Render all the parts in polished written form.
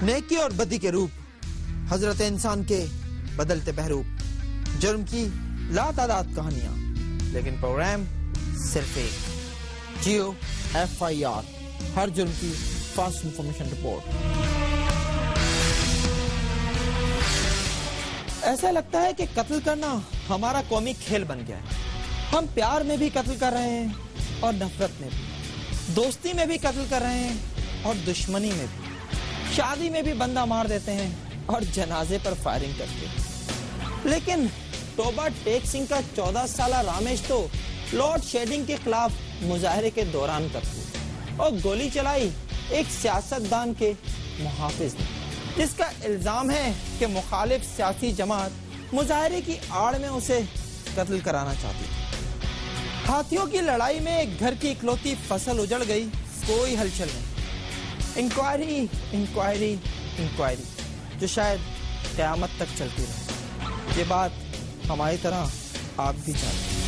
نیکی اور بدی کے روپ، حضرت انسان کے بدلتے بہروپ، جرم کی لا تعداد کہانیاں، لیکن پروگرام صرف ایک، جیو FIR، ہر جرم کی فاسٹ انفارمیشن رپورٹ۔ ایسا لگتا ہے کہ قتل کرنا ہمارا قومی کھیل بن گیا ہے۔ ہم پیار میں بھی قتل کر رہے ہیں اور نفرت میں بھی، دوستی میں بھی قتل کر رہے ہیں اور دشمنی میں بھی، شادی میں بھی بندہ مار دیتے ہیں اور جنازے پر فائرنگ کرتے ہیں۔ لیکن توبہ ٹیک سنگھ کا 14 سالہ رامیش تو لوڈ شیڈنگ کے خلاف مظاہرے کے دوران قتل اور گولی چلائی ایک سیاستدان کے محافظ نے، جس کا الزام ہے کہ مخالف سیاسی جماعت مظاہرے کی آڑ میں اسے قتل کرانا چاہتی تھی۔ ہاتھیوں کی لڑائی میں ایک گھر کی اکلوتی فصل اجڑ گئی، کوئی ہلچل نہیں۔ انکوائری انکوائری انکوائری جو شاید قیامت تک چلتی رہے۔ یہ بات ہماری طرح آپ بھی جانتے ہیں۔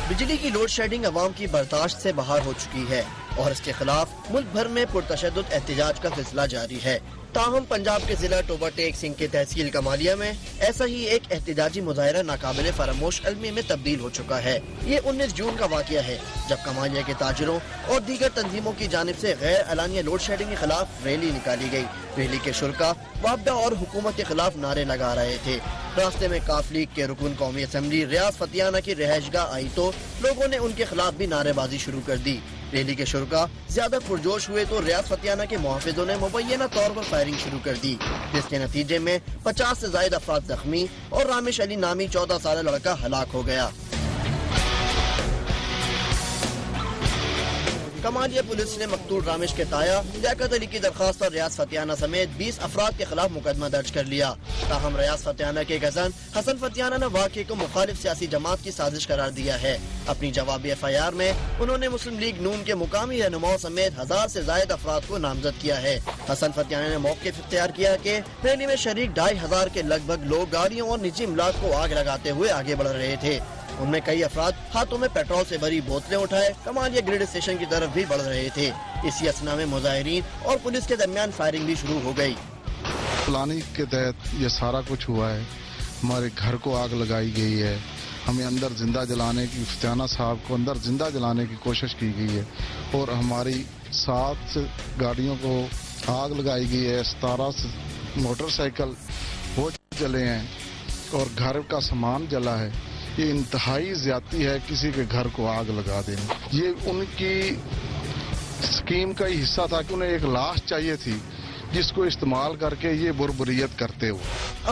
بجلی کی لوڈ شیڈنگ عوام کی برداشت سے باہر ہو چکی ہے اور اس کے خلاف ملک بھر میں پرتشدد احتجاج کا سلسلہ جاری ہے۔ تاہم پنجاب کے ضلع توبہ ٹیک سنگھ کے تحصیل کمالیہ میں ایسا ہی ایک احتجاجی مظاہرہ ناقابل فراموش المی میں تبدیل ہو چکا ہے۔ یہ 19 جون کا واقعہ ہے جب کمالیہ کے تاجروں اور دیگر تنظیموں کی جانب سے غیر اعلانیہ لوڈ شیڈنگ کے خلاف ریلی نکالی گئی۔ ریلی کے شرکا وابڈا اور حکومت کے خلاف نعرے لگا رہے تھے۔ راستے میں کاف لیگ کے رکن قومی اسمبلی ریاض فتیانہ کی رہائش گاہ آئی تو لوگوں نے ان کے خلاف بھی نعرے بازی شروع کر دی۔ ریلی کے شرکا زیادہ پرجوش ہوئے تو ریاض فتیانہ کے محافظوں نے مبینہ طور پر فائرنگ شروع کر دی، جس کے نتیجے میں 50 سے زائد افراد زخمی اور رامیش علی نامی 14 سالہ لڑکا ہلاک ہو گیا۔ کمالیہ پولیس نے مقتول رامیش کے تایا لیاقت علی کی درخواست پر ریاض فتیانہ سمیت 20 افراد کے خلاف مقدمہ درج کر لیا۔ تاہم ریاض فتیانہ کے گزن حسن فتیانہ نے واقعے کو مخالف سیاسی جماعت کی سازش قرار دیا ہے۔ اپنی جوابی FIR میں انہوں نے مسلم لیگ نون کے مقامی رہنماؤں سمیت 1000 سے زائد افراد کو نامزد کیا ہے۔ حسن فتیانہ نے موقف اختیار کیا کہ ریلی میں شریک 2500 کے لگ بھگ لوگ گاڑیوں اور نجی املاک کو آگ لگاتے ہوئے آگے بڑھ رہے تھے۔ ان میں کئی افراد ہاتھوں میں پیٹرول سے بھری بوتلیں اٹھائے کمالیہ گریڈ اسٹیشن کی طرف بھی بڑھ رہے تھے۔ اسی اثنا میں مظاہرین اور پولیس کے درمیان فائرنگ بھی شروع ہو گئی۔ پلاننگ کے تحت یہ سارا کچھ ہوا ہے۔ ہمارے گھر کو آگ لگائی گئی ہے، ہمیں اندر زندہ جلانے کی، فتیانہ صاحب کو اندر زندہ جلانے کی کوشش کی گئی ہے اور ہماری 7 گاڑیوں کو آگ لگائی گئی ہے، 17 موٹر سائیکل وہ جلے ہیں اور گھر کا سامان جلا ہے۔ یہ انتہائی زیادتی ہے کسی کے گھر کو آگ لگا دینا۔ یہ ان کی اسکیم کا ہی حصہ تھا کہ انہیں ایک لاش چاہیے تھی جس کو استعمال کر کے یہ بربریت کرتے ہو۔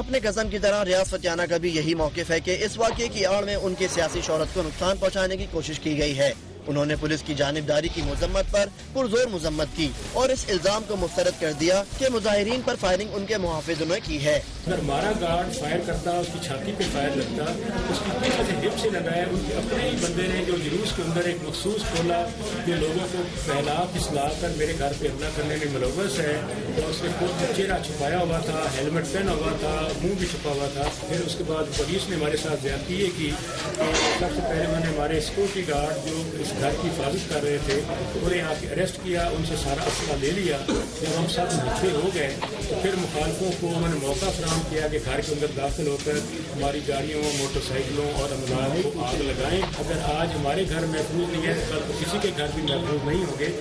اپنے غزن کی طرح ریاض فتیانہ کا بھی یہی موقف ہے کہ اس واقعے کی آڑ میں ان کی سیاسی شہرت کو نقصان پہنچانے کی کوشش کی گئی ہے۔ انہوں نے پولیس کی جانبداری کی مذمت پر پرزور مذمت کی اور اس الزام کو مسترد کر دیا کہ مظاہرین پر فائرنگ ان کے محافظوں نے کی ہے۔ اگر ہمارا گارڈ فائر کرتا، اس کی چھاتی پہ فائر لگتا، اس کی پیچھے سے ہپ سے لگایا، ان کے اپنے ہی بندے نے جو جلوس کے اندر ایک مخصوص کھولا جو لوگوں کو پھیلا پھسلا کر میرے گھر پہ حملہ کرنے میں ملوث ہے، اور اس نے خود چہرہ چھپایا ہوا تھا، ہیلمٹ پہنا ہوا تھا، منہ بھی چھپا ہوا تھا۔ پھر اس کے بعد پولیس نے ہمارے ساتھ زیادتی یہ کی کہ سب سے پہلے انہوں نے ہمارے سیکورٹی گارڈ جو اس گھر کی حفاظت کر رہے تھے انہیں آ کے اریسٹ کیا، ان سے سارا اسلحہ لے لیا۔ جب ہم سب مٹھے ہو گئے تو پھر مخالفوں کو انہوں نے موقع فراہم کیا کہ گھر کے اندر داخل ہو کر ہماری گاڑیوں، موٹر سائیکلوں اور املاک کو آگ لگائیں۔ اگر آج ہمارے گھر محفوظ نہیں ہے تو کل تو کسی کے گھر بھی محفوظ نہیں ہوں گے۔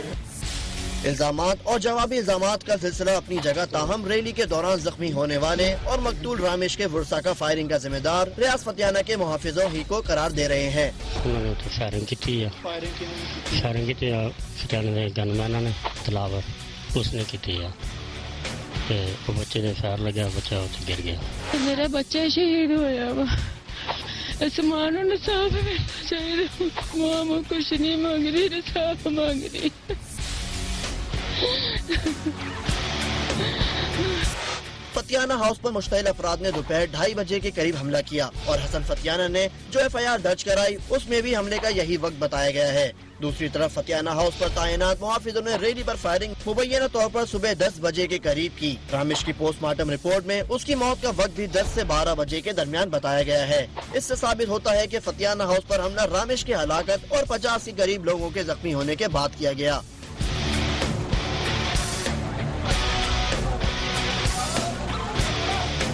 الزامات اور جوابی الزامات کا سلسلہ اپنی جگہ، تاہم ریلی کے دوران زخمی ہونے والے اور مقتول رامیش کے ورثا کا فائرنگ کا ذمہ دار ریاض فتیانہ کے محافظوں ہی کو قرار دے رہے ہیں۔ انہوں نے تو فائرنگ کی تھی، فتیانہ نے گن مین نے تلاور اس نے کی تھی کہ وہ بچے نے فائر لگا، بچہ گر گیا۔ میرا بچہ شہید ہوا وا، سامان صاف ملنا چاہیے، ماں کچھ نہیں مانگ رہی، صاف مانگ رہی۔ فتیانہ ہاؤس پر مشتعل افراد نے دوپہر 2:30 بجے کے قریب حملہ کیا اور حسن فتیانہ نے جو FIR درج کرائی اس میں بھی حملے کا یہی وقت بتایا گیا ہے۔ دوسری طرف فتیانہ ہاؤس پر تعینات محافظوں نے ریلی پر فائرنگ مبینہ طور پر صبح 10 بجے کے قریب کی۔ رامش کی پوسٹ مارٹم رپورٹ میں اس کی موت کا وقت بھی 10 سے 12 بجے کے درمیان بتایا گیا ہے۔ اس سے ثابت ہوتا ہے کہ فتیانہ ہاؤس پر حملہ رامش کی ہلاکت اور 50 کے قریب لوگوں کے زخمی ہونے کے بعد کیا گیا۔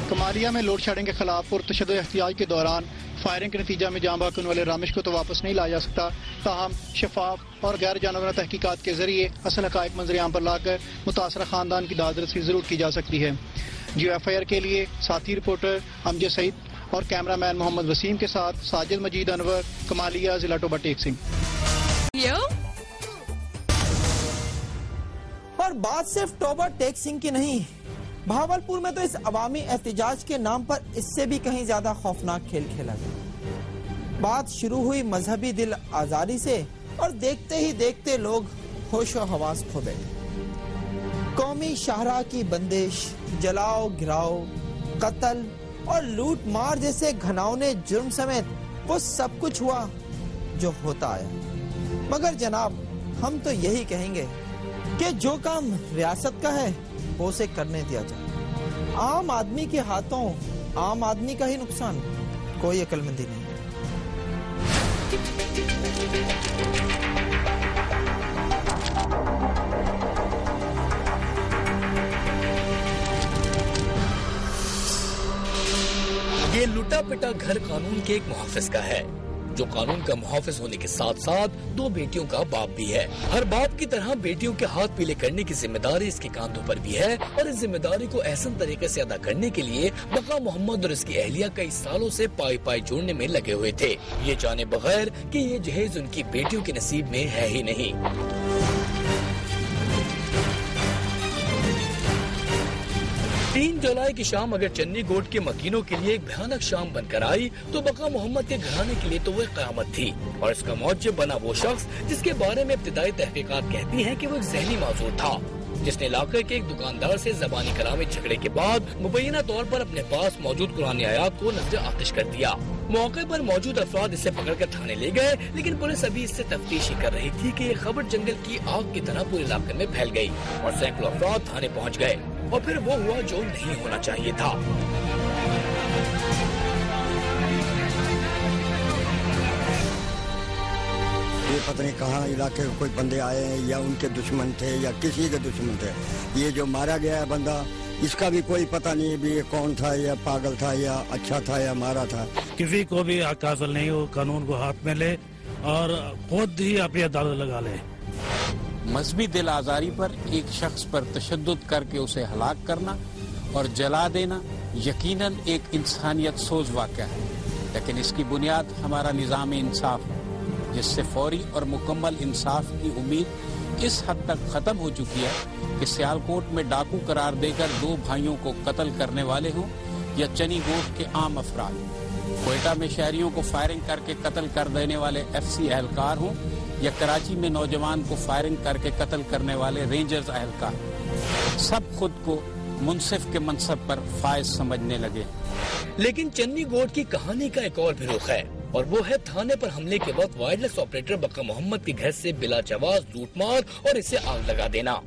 کمالیہ میں لوڈ شیڈنگ کے خلاف پرتشدد احتجاج کے دوران فائرنگ کے نتیجہ میں جاں بحق ہونے والے رامش کو تو واپس نہیں لایا جا سکتا، تاہم شفاف اور غیر جانورانہ تحقیقات کے ذریعے اصل حقائق منظر عام پر لا کر متاثرہ خاندان کی داد رسی ضرور کی جا سکتی ہے۔ جیو FIR کے لیے ساتھی رپورٹر امجد سعید اور کیمرہ مین محمد وسیم کے ساتھ ساجد مجید انور، کمالیہ، ضلع ٹوبہ ٹیک سنگھ۔ اور بات صرف ٹوبہ ٹیک سنگھ کی نہیں، بھاولپور میں تو اس عوامی احتجاج کے نام پر اس سے بھی کہیں زیادہ خوفناک کھیل کھیلا گیا۔ بات شروع ہوئی مذہبی دل آزاری سے اور دیکھتے ہی دیکھتے لوگ ہوش و حواس کھو بیٹھے۔ قومی شاہراہ کی بندش، جلاؤ گراؤ، قتل اور لوٹ مار جیسے گھناؤنے جرم سمیت وہ سب کچھ ہوا جو ہوتا آیا۔ مگر جناب ہم تو یہی کہیں گے کہ جو کام ریاست کا ہے وہ اسے کرنے دیا جائے۔ عام آدمی کے ہاتھوں عام آدمی کا ہی نقصان، کوئی عقل مندی نہیں۔ یہ لٹا پٹا گھر قانون کے ایک محافظ کا ہے، جو قانون کا محافظ ہونے کے ساتھ ساتھ 2 بیٹیوں کا باپ بھی ہے۔ ہر باپ کی طرح بیٹیوں کے ہاتھ پیلے کرنے کی ذمہ داری اس کے کاندھوں پر بھی ہے، اور اس ذمہ داری کو احسن طریقے سے ادا کرنے کے لیے بقا محمد اور اس کی اہلیہ کئی سالوں سے پائی جوڑنے میں لگے ہوئے تھے، یہ جانے بغیر کہ یہ جہیز ان کی بیٹیوں کے نصیب میں ہے ہی نہیں۔ 3 جولائی کی شام اگر چنی گوٹ کے مکینوں کے لیے ایک بھیانک شام بن کر آئی تو بقا محمد کے گھرانے کے لیے تو وہ قیامت تھی، اور اس کا موجب بنا وہ شخص جس کے بارے میں ابتدائی تحقیقات کہتی ہیں کہ وہ ایک ذہنی معذور تھا، جس نے علاقے کے ایک دکاندار سے زبانی کلامی جھگڑے کے بعد مبینہ طور پر اپنے پاس موجود قرآن آیات کو نظر آتش کر دیا۔ موقع پر موجود افراد اسے پکڑ کر تھانے لے گئے، لیکن پولیس ابھی اس سے تفتیش ہی کر رہی تھی کہ یہ خبر جنگل کی آگ کی طرح پورے علاقے میں پھیل گئی اور سینکڑوں افراد تھانے پہنچ گئے، اور پھر وہ ہوا جو نہیں ہونا چاہیے تھا۔ یہ پتہ نہیں کہاں علاقے کے کوئی بندے آئے ہیں یا ان کے دشمن تھے یا کسی کے دشمن تھے۔ یہ جو مارا گیا ہے بندہ، اس کا بھی کوئی پتہ نہیں بھی یہ کون تھا، یا پاگل تھا یا اچھا تھا یا مارا تھا۔ کسی کو بھی حاصل نہیں ہو، قانون کو ہاتھ میں لے اور خود ہی اپنی عدالت لگا لے۔ مذہبی دل آزاری پر ایک شخص پر تشدد کر کے اسے ہلاک کرنا اور جلا دینا یقیناً ایک انسانیت سوز واقعہ ہے، لیکن اس کی بنیاد ہمارا نظام انصاف ہے، جس سے فوری اور مکمل انصاف کی امید اس حد تک ختم ہو چکی ہے کہ سیالکوٹ میں ڈاکو قرار دے کر 2 بھائیوں کو قتل کرنے والے ہوں یا چنی گوٹ کے عام افراد، کوئٹہ میں شہریوں کو فائرنگ کر کے قتل کر دینے والے FC اہلکار ہوں یا کراچی میں نوجوان کو فائرنگ کر کے قتل کرنے والے رینجرز اہلکار، سب خود کو منصف کے منصب پر فائز سمجھنے لگے۔ لیکن چنی گوٹ کی کہانی کا ایک اور بھی رخ ہے، اور وہ ہے تھانے پر حملے کے وقت وائرلیس آپریٹر بقا محمد کے گھر سے بلا جواز لوٹ مار اور اسے آگ لگا دینا۔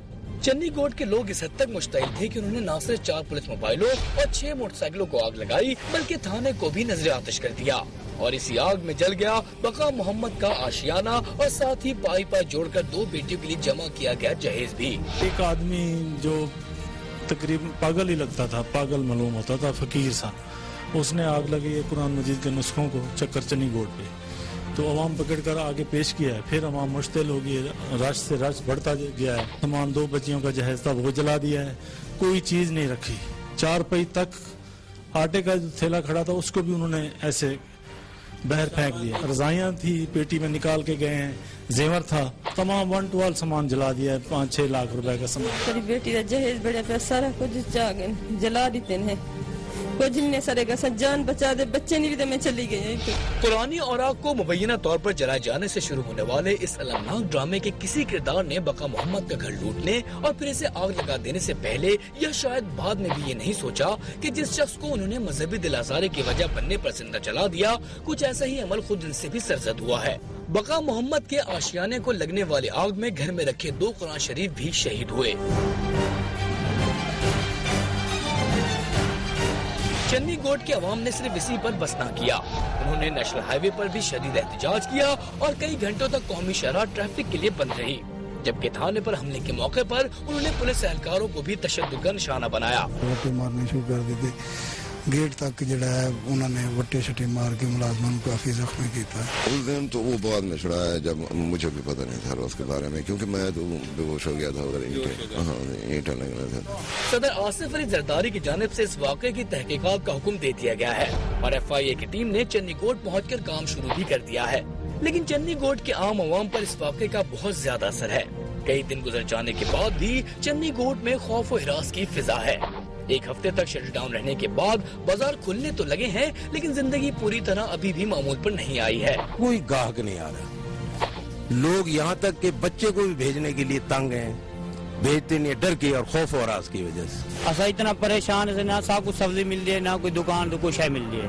چنی گوٹ کے لوگ اس حد تک مشتعل تھے کہ انہوں نے نہ صرف 4 پولیس موبائلوں اور 6 موٹر سائیکلوں کو آگ لگائی، بلکہ تھانے کو بھی نظر آتش کر دیا، اور اسی آگ میں جل گیا بقا محمد کا آشیانہ اور ساتھ ہی پائی جوڑ کر 2 بیٹیوں کے لیے جمع کیا گیا جہیز بھی۔ ایک آدمی جو تقریباً پاگل ہی لگتا تھا، پاگل معلوم ہوتا تھا، فقیر سا، اس نے آگ لگی ہے قرآن مجید کے نسخوں کو چکر چنی گوٹ پہ، تو عوام پکڑ کر آگے پیش کیا ہے، پھر عوام مشتعل ہو گئی ہے، رش سے رش بڑھتا گیا ہے، تمام 2 بچیوں کا جہیز تھا وہ جلا دیا ہے، کوئی چیز نہیں رکھی، 4 پئی تک آٹے کا جو تھیلا کھڑا تھا اس کو بھی انہوں نے ایسے بہر پھینک دیا، رضائیاں تھی پیٹی میں نکال کے گئے ہیں، زیور تھا، تمام 1 ٹوال سامان جلا دیا ہے، 5-6 لاکھ روپے کا سامان۔ میری بیٹی کا جہیز بڑے پہ سارا کچھ جلا دیتے ہیں، کچھ نہیں سرے گا جان بچا دے بچے نہیں بھی میں چلی گئی. قرآنی اوراق کو مبینہ طور پر جلائے جانے سے شروع ہونے والے اس المناک ڈرامے کے کسی کردار نے بقا محمد کا گھر لوٹنے اور پھر اسے آگ لگا دینے سے پہلے یا شاید بعد میں بھی یہ نہیں سوچا کہ جس شخص کو انہوں نے مذہبی دل آزاری کی وجہ بننے پر زندہ جلا دیا کچھ ایسا ہی عمل خود ان سے بھی سرزد ہوا ہے. بقا محمد کے آشیانے کو لگنے والے آگ میں گھر میں رکھے 2 قرآن شریف بھی شہید ہوئے. چنی گوٹ کے عوام نے صرف اسی پر بس نہ کیا، انہوں نے نیشنل ہائی وے پر بھی شدید احتجاج کیا اور کئی گھنٹوں تک قومی شاہراہ ٹریفک کے لیے بند رہی، جبکہ تھانے پر حملے کے موقع پر انہوں نے پولیس اہلکاروں کو بھی تشدد کا نشانہ بنایا. مارنے شروع کر دی تھی، گیٹ تک جڑا ہے انہوں نے وٹے شٹے مار کے ملازمان کو کافی زخمی کیا. اس دن تو وہ بعد میں چھڑا ہے جب مجھے بھی پتہ نہیں تھا اس کے بارے میں، کیونکہ میں تو بے ہوش ہو گیا تھا اور اینٹیں لگنا تھا. صدر آصف علی زرداری کی جانب سے اس واقعے کی تحقیقات کا حکم دے دیا گیا ہے اور FIA کی ٹیم نے چنی گوٹ پہنچ کر کام شروع بھی کر دیا ہے. لیکن چنی گوٹ کے عام عوام پر اس واقعے کا بہت زیادہ اثر ہے. کئی دن گزر جانے کے بعد بھی چنی گوٹ میں خوف و ہراس کی فضا ہے. 1 ہفتے تک شٹ ڈاؤن رہنے کے بعد بازار کھلنے تو لگے ہیں لیکن زندگی پوری طرح ابھی بھی معمول پر نہیں آئی ہے. کوئی گاہک نہیں آ رہا، لوگ یہاں تک کہ بچے کو بھی بھیجنے کے لیے تنگ ہیں، بھیجتے نہیں ڈر کی اور خوف و ہراس کی وجہ سے. ایسا اتنا پریشان ہے، نہ سب کچھ سبزی مل رہی ہے، نہ کوئی دکان تو کچھ ہے مل رہی ہے.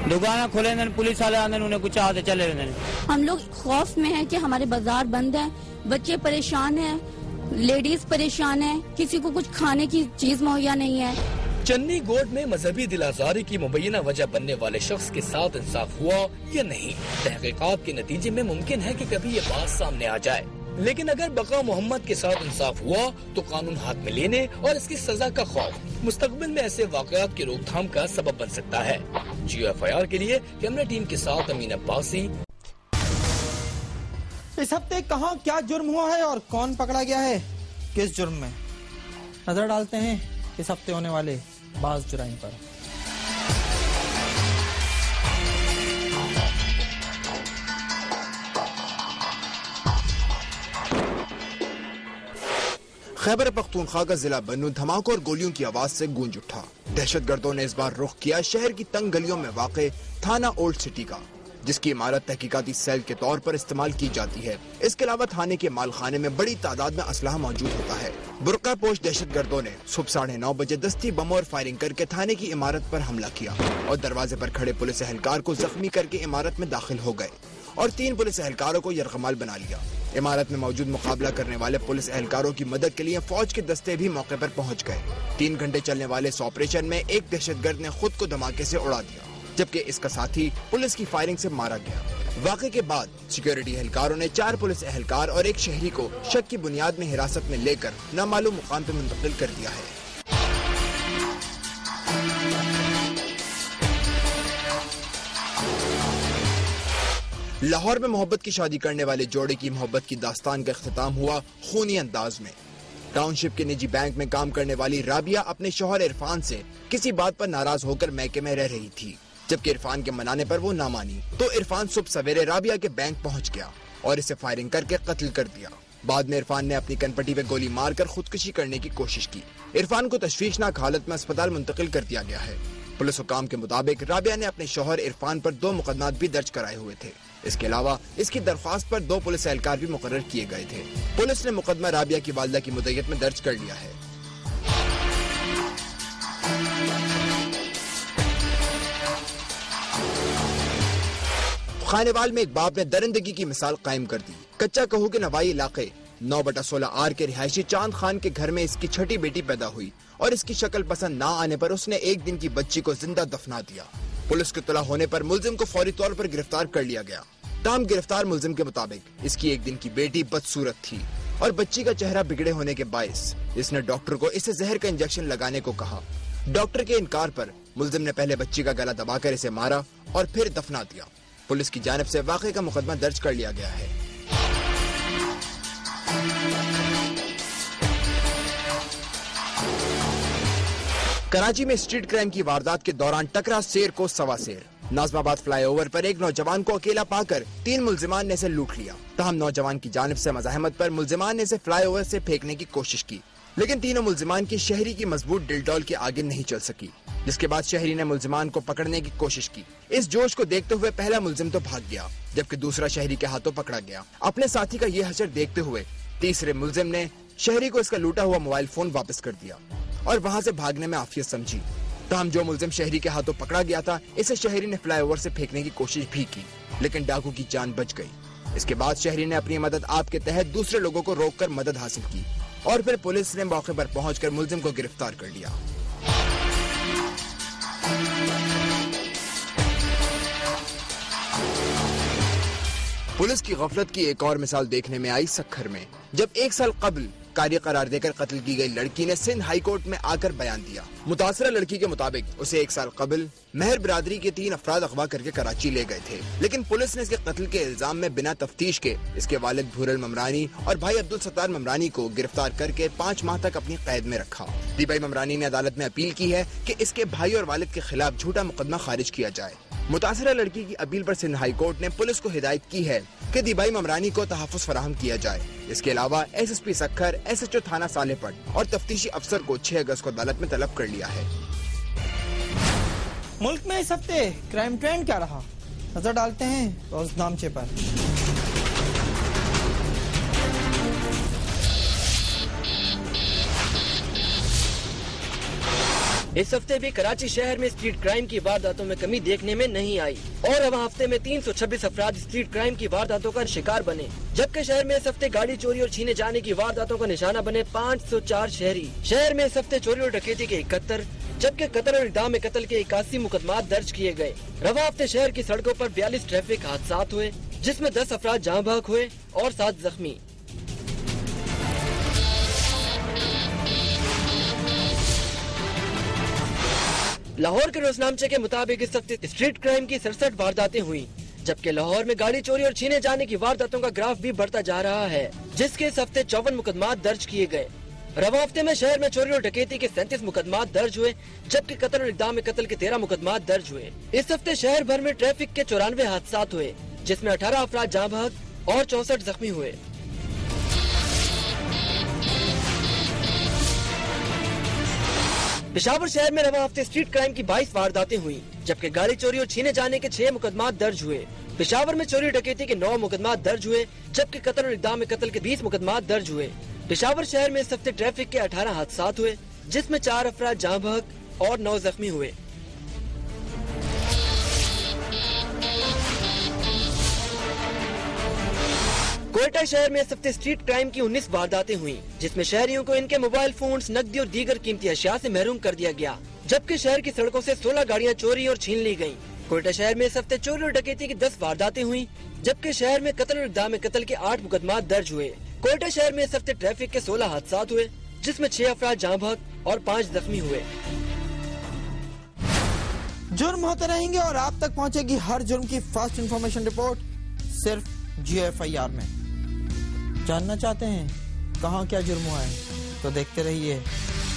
دکانیں کھلے دن پولیس والے آتے انہیں کچھ آتے چلے رہتے ہیں. ہم لوگ خوف میں ہیں کہ ہمارے بازار بند ہیں، بچے پریشان ہیں، لیڈیز پریشان ہیں، کسی کو کچھ کھانے کی چیز مہیا نہیں ہے. چنی گوٹ میں مذہبی دل آزاری کی مبینہ وجہ بننے والے شخص کے ساتھ انصاف ہوا یا نہیں، تحقیقات کے نتیجے میں ممکن ہے کہ کبھی یہ بات سامنے آ جائے. لیکن اگر بقا محمد کے ساتھ انصاف ہوا تو قانون ہاتھ میں لینے اور اس کی سزا کا خوف مستقبل میں ایسے واقعات کی روک تھام کا سبب بن سکتا ہے. GeoFIR کے لیے کیمرہ ٹیم کے ساتھ امین عباسی. اس ہفتے کہاں کیا جرم ہوا ہے اور کون پکڑا گیا ہے کس جرم میں، نظر ڈالتے ہیں اس ہفتے ہونے والے بعض جرائم پر. خیبر پختونخوا کا ضلع بنو دھماکوں اور گولیوں کی آواز سے گونج اٹھا. دہشت گردوں نے اس بار رخ کیا شہر کی تنگ گلیوں میں واقع تھانہ اولڈ سٹی کا، جس کی عمارت تحقیقاتی سیل کے طور پر استعمال کی جاتی ہے. اس کے علاوہ تھانے کے مال خانے میں بڑی تعداد میں اسلحہ موجود ہوتا ہے. برقع پوش دہشت گردوں نے صبح 9:30 بجے دستی بموں اور فائرنگ کر کے تھانے کی عمارت پر حملہ کیا اور دروازے پر کھڑے پولیس اہلکار کو زخمی کر کے عمارت میں داخل ہو گئے اور 3 پولیس اہلکاروں کو یرغمال بنا لیا. عمارت میں موجود مقابلہ کرنے والے پولیس اہلکاروں کی مدد کے لیے فوج کے دستے بھی موقع پر پہنچ گئے. 3 گھنٹے چلنے والے اس آپریشن میں ایک دہشت گرد نے خود کو دھماکے سے اڑا دیا جبکہ اس کا ساتھی پولیس کی فائرنگ سے مارا گیا. واقعے کے بعد سیکیورٹی اہلکاروں نے 4 پولیس اہلکار اور ایک شہری کو شک کی بنیاد میں حراست میں لے کر نامعلوم مقام پہ منتقل کر دیا ہے. لاہور میں محبت کی شادی کرنے والے جوڑے کی محبت کی داستان کا اختتام ہوا خونی انداز میں. ٹاؤن شپ کے نجی بینک میں کام کرنے والی رابعہ اپنے شوہر عرفان سے کسی بات پر ناراض ہو کر میکے میں رہ رہی تھی، جبکہ عرفان کے منانے پر وہ نہ مانی تو عرفان صبح سویرے رابعہ کے بینک پہنچ گیا اور اسے فائرنگ کر کے قتل کر دیا. بعد میں عرفان نے اپنی کنپٹی پہ گولی مار کر خودکشی کرنے کی کوشش کی. عرفان کو تشویشناک حالت میں اسپتال منتقل کر دیا گیا ہے. پولیس حکام کے مطابق رابعہ نے اپنے شوہر عرفان پر 2 مقدمات بھی درج کرائے ہوئے تھے. اس کے علاوہ اس کی درخواست پر 2 پولیس اہلکار بھی مقرر کیے گئے تھے. پولیس نے مقدمہ رابعہ کی والدہ کی مدعیت میں درج کر لیا ہے. خانیوال میں ایک باپ نے درندگی کی مثال قائم کر دی. کچا کہو کے نوائی علاقے 9/16 کے رہائشی چاند خان کے گھر میں اس کی چھٹی بیٹی پیدا ہوئی اور اس کی شکل پسند نہ آنے پر اس نے 1 دن کی بچی کو زندہ دفنا دیا. پولیس کو اطلاع ہونے پر ملزم کو فوری طور پر گرفتار کر لیا گیا. تاہم گرفتار ملزم کے مطابق اس کی 1 دن کی بیٹی بدصورت تھی اور بچی کا چہرہ بگڑے ہونے کے باعث اس نے ڈاکٹر کو اسے زہر کا انجیکشن لگانے کو کہا. ڈاکٹر کے انکار پر ملزم نے پہلے بچی کا گلا دبا کر اسے مارا اور پھر دفنا دیا. پولیس کی جانب سے واقعے کا مقدمہ درج کر لیا گیا ہے. کراچی میں اسٹریٹ کرائم کی واردات کے دوران ٹکرا سیر کو سوا سیر. ناظم آباد فلائی اوور پر ایک نوجوان کو اکیلا پا کر 3 ملزمان نے اسے لوٹ لیا. تاہم نوجوان کی جانب سے مزاحمت پر ملزمان نے اسے فلائی اوور سے پھینکنے کی کوشش کی لیکن تینوں ملزمان کی شہری کی مضبوط ڈل ڈول کے آگے نہیں چل سکی. جس کے بعد شہری نے ملزمان کو پکڑنے کی کوشش کی۔ اس جوش کو دیکھتے ہوئے پہلا ملزم تو بھاگ گیا، جبکہ دوسرا شہری کے ہاتھوں پکڑا گیا۔ اپنے ساتھی کا یہ حشر دیکھتے ہوئے تیسرے ملزم نے شہری کو اس کا لوٹا ہوا موبائل فون واپس کر دیا اور وہاں سے بھاگنے میں عافیت سمجھی۔ تاہم جو ملزم شہری کے ہاتھوں پکڑا گیا تھا، اسے شہری نے فلائی اوور سے پھینکنے کی کوشش بھی کی، لیکن ڈاکو کی جان بچ گئی۔ اس کے بعد شہری نے اپنی مدد آپ کے تحت دوسرے لوگوں کو روک کر مدد حاصل کی اور پھر پولیس نے موقع پر پہنچ کر ملزم کو گرفتار کر لیا۔ پولیس کی غفلت کی ایک اور مثال دیکھنے میں آئی سکھر میں، جب 1 سال قبل قاری قرار دے کر قتل کی گئی لڑکی نے سندھ ہائی کورٹ میں آ کر بیان دیا۔ متاثرہ لڑکی کے مطابق اسے 1 سال قبل مہر برادری کے 3 افراد اغوا کر کے کراچی لے گئے تھے، لیکن پولیس نے اس کے قتل کے الزام میں بنا تفتیش کے اس کے والد بھورل ممرانی اور بھائی عبدالستار ممرانی کو گرفتار کر کے 5 ماہ تک اپنی قید میں رکھا۔ دیبائی ممرانی نے عدالت میں اپیل کی ہے کہ اس کے بھائی اور والد کے خلاف جھوٹا مقدمہ خارج کیا جائے۔ متاثرہ لڑکی کی اپیل پر سندھ ہائی کورٹ نے پولیس کو ہدایت کی ہے کہ دیبائی ممرانی کو تحفظ فراہم کیا جائے۔ اس کے علاوہ S S P Sukkur, S H O تھانہ صالح پٹ اور تفتیشی افسر کو 6 اگست کو عدالت میں طلب کر لیا ہے۔ ملک میں اس ہفتے کرائم ٹرینڈ کیا رہا، نظر ڈالتے ہیں روزنامچے پر۔ اس ہفتے بھی کراچی شہر میں اسٹریٹ کرائم کی وارداتوں میں کمی دیکھنے میں نہیں آئی اور رواں ہفتے میں 326 افراد اسٹریٹ کرائم کی وارداتوں کا شکار بنے، جبکہ شہر میں اس ہفتے گاڑی چوری اور چھینے جانے کی وارداتوں کا نشانہ بنے 504 شہری۔ شہر میں اس ہفتے چوری اور ڈکیتی کے 71 جبکہ قتل اور اقدام قتل کے 81 مقدمات درج کیے گئے۔ رواں ہفتے شہر کی سڑکوں پر 42 ٹریفک حادثات ہوئے، جس میں 10 افراد جاں بحق ہوئے اور 7 زخمی۔ لاہور کے روزنامچے کے مطابق اس ہفتے اسٹریٹ کرائم کی 67 وارداتیں ہوئی، جبکہ لاہور میں گاڑی چوری اور چھینے جانے کی وارداتوں کا گراف بھی بڑھتا جا رہا ہے، جس کے اس ہفتے 54 مقدمات درج کیے گئے۔ رواں ہفتے میں شہر میں چوری اور ڈکیتی کے 37 مقدمات درج ہوئے، جبکہ قتل اور اقدام قتل کے 13 مقدمات درج ہوئے۔ اس ہفتے شہر بھر میں ٹریفک کے 94 حادثات ہوئے، جس میں 18 افراد جاں بحق اور 64 زخمی ہوئے۔ پشاور شہر میں رواں ہفتے اسٹریٹ کرائم کی 22 وارداتیں ہوئی، جبکہ گاڑی چوری اور چھینے جانے کے 6 مقدمات درج ہوئے۔ پشاور میں چوری ڈکیتی کے 9 مقدمات درج ہوئے، جبکہ قتل اور اقدام قتل کے 20 مقدمات درج ہوئے۔ پشاور شہر میں اس ہفتے ٹریفک کے 18 حادثات ہوئے، جس میں 4 افراد جاں بحق اور 9 زخمی ہوئے۔ کوئٹہ شہر میں اس ہفتے اسٹریٹ کرائم کی 19 وارداتیں ہوئیں، جس میں شہریوں کو ان کے موبائل فونز، نقدی اور دیگر قیمتی اشیاء سے محروم کر دیا گیا، جبکہ شہر کی سڑکوں سے 16 گاڑیاں چوری اور چھین لی گئیں۔ کوئٹہ شہر میں اس ہفتے چوری اور ڈکیتی کی 10 وارداتیں ہوئیں، جبکہ شہر میں قتل اور اقدام قتل کے 8 مقدمات درج ہوئے۔ کوئٹہ شہر میں اس ہفتے ٹریفک کے 16 حادثات ہوئے، جس میں 6 افراد جاں بحق اور 5 زخمی ہوئے۔ جرم ہوتے رہیں گے اور آپ تک پہنچے گی ہر جرم کی فاسٹ انفارمیشن رپورٹ صرف GFIR میں۔ جاننا چاہتے ہیں کہاں کیا جرم ہوا ہے تو دیکھتے رہیے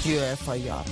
GFIR۔